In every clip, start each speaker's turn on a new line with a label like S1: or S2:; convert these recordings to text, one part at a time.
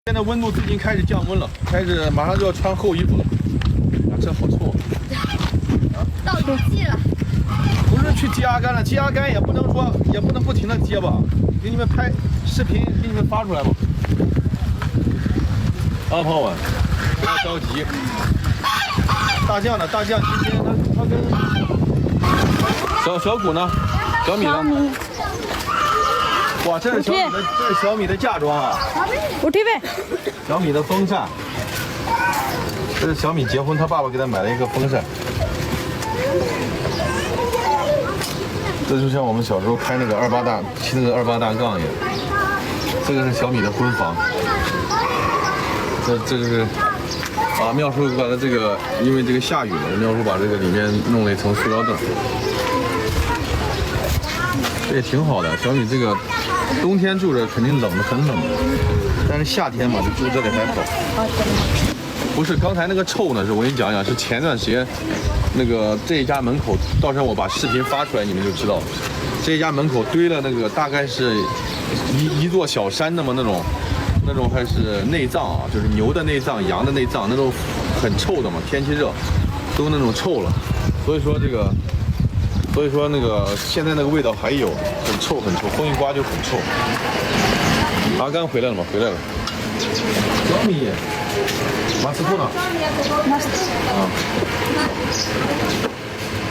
S1: 现在温度最近开始降温了，马上就要穿厚衣服了。啊，这好臭
S2: 到雨季了。
S1: 不是去接阿甘了，接阿甘也不能不停的接吧？给你们拍视频，给你们发出来吧。啊，朋友们，不要着急。大酱呢？大酱今天他跟小谷呢？小米呢？哇，这是小米的嫁妆啊！小米的风扇，这是小米结婚，他爸爸给他买了一个风扇。这就像我们小时候开那个骑那个28大杠一样。这个是小米的婚房。这就是啊，妙叔把它这个，因为这个下雨了，妙叔把这个里面弄了一层塑料凳。这也挺好的，小米这个冬天住着肯定冷的很冷的，但是夏天嘛就住这里还好。不是刚才那个臭呢，是我跟你讲讲，是前段时间那个这一家门口，到时候我把视频发出来，你们就知道了。这一家门口堆了那个大概是一座小山那么那种还是内脏啊，就是牛的内脏、羊的内脏，那种很臭的嘛，天气热都那种臭了，所以说那个现在那个味道还有，很臭，风一刮就很臭。阿甘回来了吗？回来了。小米，马斯库呢？啊，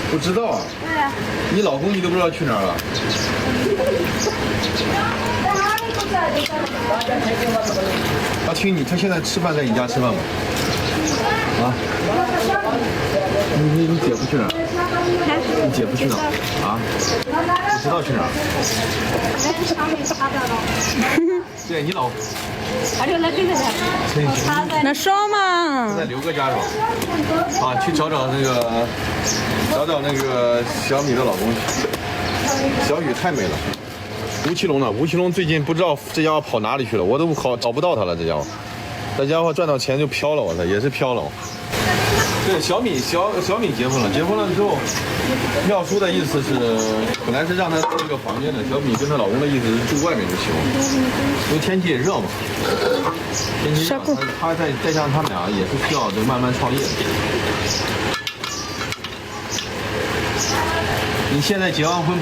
S1: 不知道啊。对呀。你老公你都不知道去哪儿了？他现在吃饭在你家吃饭吗？啊？你姐夫去哪儿？你姐夫去哪儿？啊？不知道去哪儿？对，你老。
S3: 那说嘛？
S1: 在刘哥家是吧？啊，去找那个小米的老公去。小雨太美了。吴奇隆呢？吴奇隆最近不知道这家伙跑哪里去了，我都找不到他了。这家伙赚到钱就飘了，我操，也是飘了。对，小米结婚了之后，妙叔的意思是，本来是让他住这个房间的，小米跟她老公的意思是住外面就行了，因为天气也热嘛。天气热，他再加上他们俩也是需要就慢慢创业的。你现在结完婚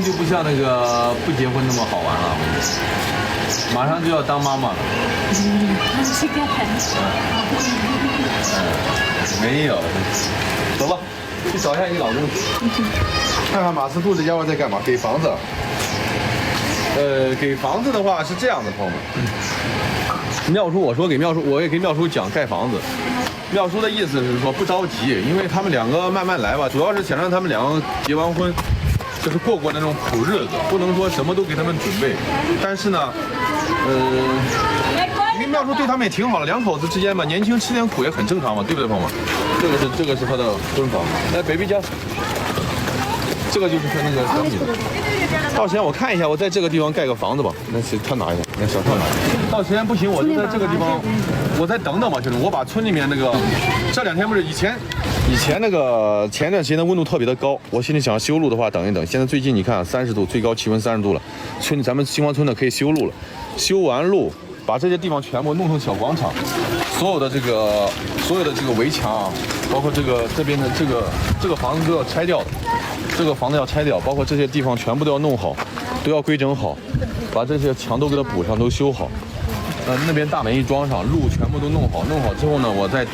S1: 就不像那个不结婚那么好玩了，马上就要当妈妈了。没有，走吧，去找一下你老公去，看看马斯库这家伙在干嘛？给房子。给房子的话是这样的，朋友们。妙叔，我也给妙叔讲盖房子。妙叔的意思是说不着急，因为他们两个慢慢来吧，主要是想让他们两个结完婚，就是过那种苦日子，不能说什么都给他们准备。但是呢，因为妙叔对他们也挺好的，两口子之间嘛，年轻吃点苦也很正常嘛，对不对，朋友们？这个是他的婚房。来 ，baby 家，这个就是他那个小米的。到时间我看一下，我在这个地方盖个房子吧。那谁他拿一下？那小跳拿一下。到时间不行，我就在这个地方，我再等等吧，兄弟。我把村里面那个，这2天不是以前那个前段时间的温度特别的高，我心里想修路的话等一等。现在最近你看30度，最高气温30度了。咱们星光村的可以修路了，修完路。把这些地方全部弄成小广场，所有的这个围墙啊，包括这边的这个房子都要拆掉的，这个房子要拆掉，包括这些地方全部都要弄好，都要规整好，把这些墙都给它补上，都修好。那边大门一装上，路全部都弄好之后呢，我在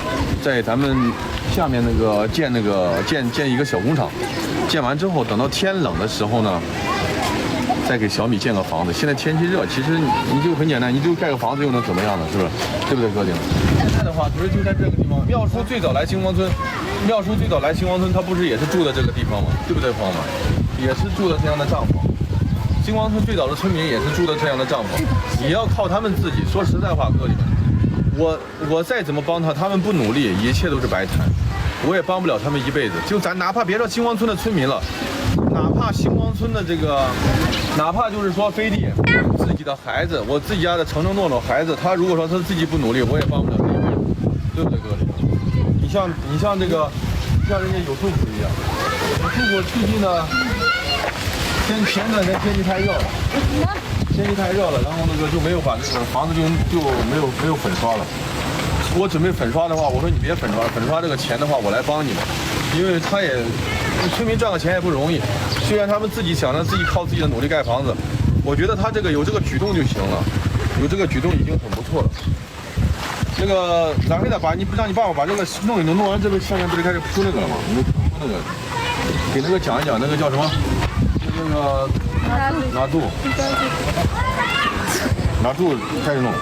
S1: 咱们下面建一个小工厂，建完之后，等到天冷的时候呢。再给小米建个房子。现在天气热，其实你就很简单，你就盖个房子又能怎么样呢？是不是？对不对，哥弟们？现在的话，不是就在这个地方。妙叔最早来星光村，他不是也是住在这个地方吗？对不对，朋友们？也是住的这样的帐篷。星光村最早的村民也是住的这样的帐篷，也要靠他们自己。说实在话，哥弟们，我再怎么帮他们不努力，一切都是白谈。我也帮不了他们一辈子。就咱哪怕别说星光村的村民了。哪怕星光村的哪怕就是说飞地自己的孩子，我自己家的承诺的孩子，他如果说他自己不努力，我也帮不了这一辈子，对不对，哥？你像人家有痛苦一样，有痛苦最近呢，前段时间天气太热了，天气太热了，然后那个就没有把这个房子就没有粉刷了。我准备粉刷的话，我说你别粉刷，粉刷这个钱的话我来帮你们，因为他也村民赚个钱也不容易。虽然他们自己想着自己靠自己的努力盖房子，我觉得他这个有这个举动就行了，有这个举动已经很不错了。那个咋回事？你不让你爸爸把这个弄一弄，弄完这个下面不是开始铺那个了吗？你铺那个，给那个讲一讲那个叫什么？那个拿度开始弄。